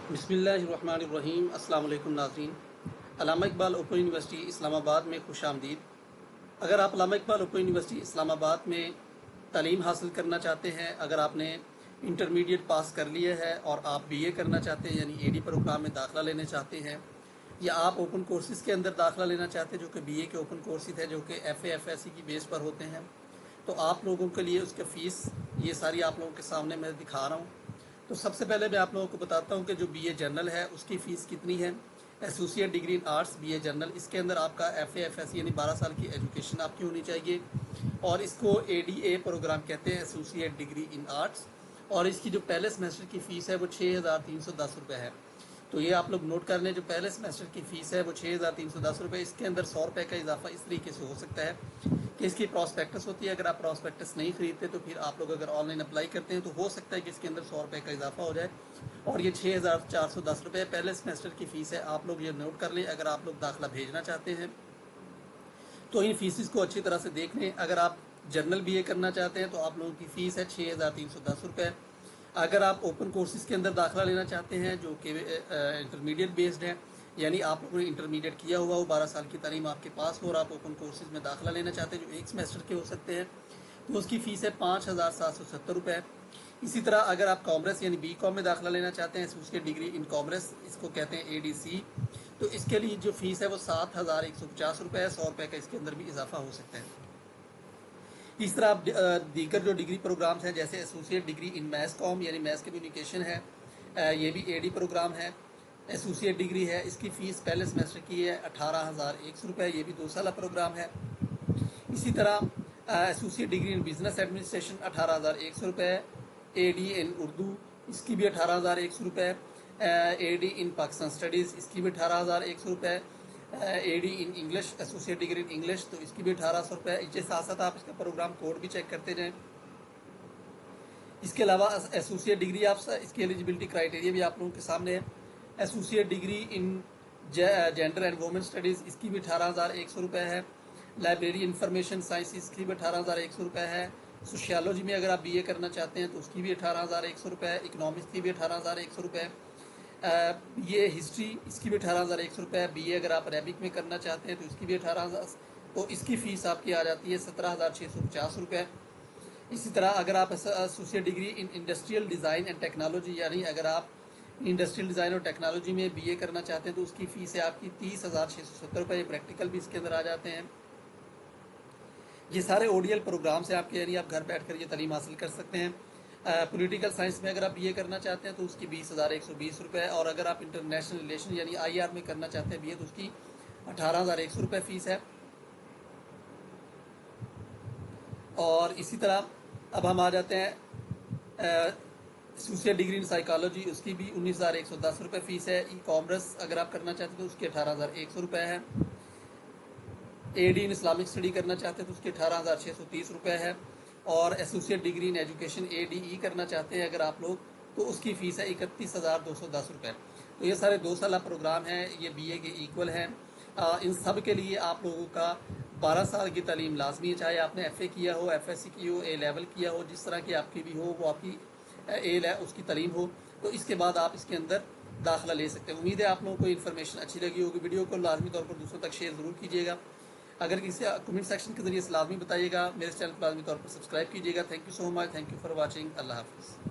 बिस्मिल्लाहिर्रहमानिर्रहीम। अस्सलाम वालेकुम नाज़रीन। अल्लामा इकबाल ओपन यूनिवर्सिटी इस्लामाबाद में खुश आमदीद। अगर आप अल्लामा इकबाल ओपन यूनिवर्सिटी इस्लामाबाद में तालीम हासिल करना चाहते हैं, अगर आपने इंटरमीडिएट पास कर लिया है और आप बीए करना चाहते हैं यानी एडी प्रोग्राम में दाखिला लेना चाहते हैं, या आप ओपन कोर्सेज़ के अंदर दाखिला लेना चाहते हैं जो कि बीए के ओपन कोर्सेज़ है जो कि एफए एफएससी की बेस पर होते हैं, तो आप लोगों के लिए उसका फ़ीस ये सारी आप लोगों के सामने मैं दिखा रहा हूँ। तो सबसे पहले मैं आप लोगों को बताता हूँ कि जो बीए जनरल है उसकी फ़ीस कितनी है। Associate degree in arts BA general, इसके अंदर आपका एफए एफएससी यानी 12 साल की एजुकेशन आपकी होनी चाहिए, और इसको एडीए प्रोग्राम कहते हैं, एसोसिएट डिग्री इन आर्ट्स। और इसकी जो पहले सेमेस्टर की फ़ीस है वो 6,310 रुपये है। तो ये आप लोग नोट कर लें, जो पहले सेमेस्टर की फ़ीस है वो 6,310 रुपये। इसके अंदर 100 रुपये का इजाफा इस तरीके से हो सकता है कि इसकी प्रॉस्पेक्टस होती है। अगर आप प्रॉस्पेक्टस नहीं खरीदते तो फिर आप लोग अगर ऑनलाइन अप्लाई करते हैं तो हो सकता है कि इसके अंदर 100 रुपये का इजाफा हो जाए, और ये 6,410 रुपये पहले सेमेस्टर की फ़ीस है। आप लोग ये नोट कर लें। अगर आप लोग दाखिला भेजना चाहते हैं तो इन फीसिस को अच्छी तरह से देख लें। अगर आप जनरल बीए करना चाहते हैं तो आप लोगों की फ़ीस है 6,310 रुपये। अगर आप ओपन कोर्सेज के अंदर दाखिला लेना चाहते हैं जो कि इंटरमीडिएट बेस्ड है, यानी आप लोगों ने इंटरमीडिएट किया हुआ हो, 12 साल की तालीम आपके पास हो और आप ओपन कोर्सेज में दाखिला लेना चाहते हैं जो एक सेमेस्टर के हो सकते हैं, तो उसकी फ़ीस है 5,770 रुपये। इसी तरह अगर आप कॉमर्स यानी बी कॉम में दाखिला लेना चाहते हैं, उसकी डिग्री इन कॉमर्स, इसको कहते हैं एडीसी, तो इसके लिए जो फ़ीस है वो 7,150 रुपये है। 100 रुपये का इसके अंदर भी इजाफा हो सकता है। इस तरह आप दीगर जो डिग्री प्रोग्राम्स हैं जैसे एसोसिएट डिग्री इन मैस कॉम यानी मैस कम्युनिकेशन है, ये भी एडी प्रोग्राम है, एसोसिएट डिग्री है। इसकी फ़ीस पहले सेमेस्टर की है 18,100 रुपये, ये भी 2 साल प्रोग्राम है। इसी तरह associate degree in business administration 18,100 रुपये। एडी इन उर्दू, इसकी भी 18,100 रुपये। एडी इन पाकिस्तान स्टडीज़, इसकी भी 18,100 रुपये। AD in English, associate degree in English, तो इसकी भी 1,800 रुपये। इसके साथ साथ आप इसका प्रोग्राम कोड भी चेक करते जाएँ। इसके अलावा एसोसिएट डिग्री आप इसकी एलिजिबिलिटी क्राइटेरिया भी आप लोगों के सामने है। Associate degree in gender and women studies, इसकी भी 18,100 रुपये है। लाइब्रेरी इंफॉर्मेशन साइंस, इसकी भी 18,100 रुपये है। सोशियोलॉजी में अगर आप बीए करना चाहते हैं तो उसकी भी 18,100 रुपये है। इकनॉमिक्स की भी 18,100 रुपये। ये हिस्ट्री, इसकी भी 18,100 रुपये। बीए अगर आप अरेबिक में करना चाहते हैं तो इसकी भी 18,000, तो इसकी फ़ीस आपकी आ जाती है 17,650 रुपये। इसी तरह अगर आप associate degree in industrial design and technology, यानी अगर आप इंडस्ट्रियल डिज़ाइन और टेक्नोलॉजी में बीए करना चाहते हैं तो उसकी फ़ीस है आपकी 30,670 रुपये। प्रैक्टिकल भी इसके अंदर आ जाते हैं। ये सारे ओडीएल प्रोग्राम्स हैं आपके, यानी आप घर बैठ कर ये तालीम हासिल कर सकते हैं। पॉलिटिकल साइंस में अगर आप बीए करना चाहते हैं तो उसकी 20,120 रुपये, और अगर आप इंटरनेशनल रिलेशन यानी आईआर में करना चाहते हैं बीए तो उसकी 18,100 रुपये फ़ीस है। और इसी तरह अब हम आ जाते हैं एसोसिएट डिग्री इन साइकोलॉजी, उसकी भी 19,110 रुपये फ़ीस है। ई कॉमर्स अगर आप करना चाहते हैं तो उसके 18,100 रुपये है। एडी इन इस्लामिक स्टडी करना चाहते हैं तो उसके 18,630 रुपये है। और associate degree in education ADE करना चाहते हैं अगर आप लोग तो उसकी फ़ीस है 31,210 रुपये। तो ये सारे 2 साल प्रोग्राम हैं, ये बीए के इक्वल हैं। इन सब के लिए आप लोगों का 12 साल की तालीम लाजमी है, चाहे आपने एफए किया हो, एफएससी की हो, ए लेवल किया हो, जिस तरह की आपकी भी हो वो आपकी उसकी तालीम हो, तो इसके बाद आप इसके अंदर दाखिला ले सकते हैं। उम्मीद है आप लोगों को इन्फॉर्मेशन अच्छी लगी होगी। वीडियो को लाजमी तौर पर दूसरों तक शेयर ज़रूर कीजिएगा। अगर किसी कमेंट सेक्शन के जरिए से लाजमी बताइएगा। मेरे चैनल को लाजमी तौर पर सब्सक्राइब कीजिएगा। Thank you so much. Thank you for watching. अल्लाह हाफिज़।